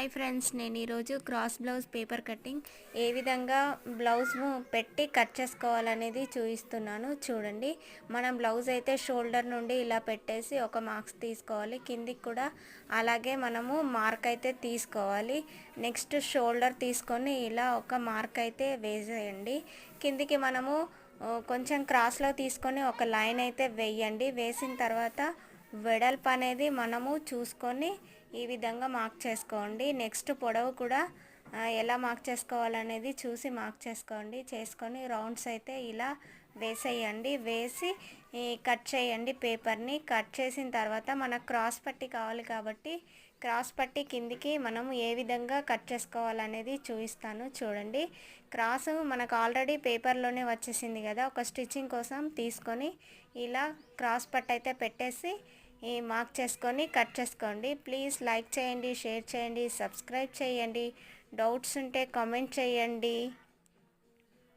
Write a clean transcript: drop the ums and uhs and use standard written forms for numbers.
Hi friends, నేను ఈరోజు cross blouse paper cutting ఏ విధంగా బ్లౌజ్ పెట్టి కట్ చేసుకోవాలనేది చూపిస్తున్నాను. చూడండి, మనం బ్లౌజ్ అయితే షోల్డర్ నుండి ఇలా పెట్టేసి ఒక మార్క్స్ తీసుకోవాలి. కిందికి కూడా అలాగే మనము మార్క్ అయితే తీసుకోవాలి. నెక్స్ట్ షోల్డర్ తీసుకొని ఇలా ఒక మార్క్ అయితే వేసేయండి. కిందికి మనము కొంచెం క్రాస్లో తీసుకొని ఒక లైన్ అయితే వేయండి. వేసిన తర్వాత వెడల్పు అనేది మనము చూసుకొని ఈ విధంగా మార్క్ చేసుకోండి. నెక్స్ట్ పొడవు కూడా ఎలా మార్క్ చేసుకోవాలనేది చూసి మార్క్ చేసుకొని రౌండ్స్ అయితే ఇలా వేసేయండి. వేసి కట్ చేయండి. పేపర్ని కట్ చేసిన తర్వాత మనకు క్రాస్ పట్టి కావాలి కాబట్టి క్రాస్ పట్టి కిందికి మనం ఏ విధంగా కట్ చేసుకోవాలనేది చూపిస్తాను. చూడండి, క్రాస్ మనకు ఆల్రెడీ పేపర్లోనే వచ్చేసింది కదా. ఒక స్టిచ్చింగ్ కోసం తీసుకొని ఇలా క్రాస్ పట్టి అయితే పెట్టేసి మార్క్ చేసుకొని కట్ చేసుకోండి. ప్లీజ్ లైక్ చేయండి, షేర్ చేయండి, సబ్స్క్రైబ్ చేయండి. డౌట్స్ ఉంటే కామెంట్ చేయండి.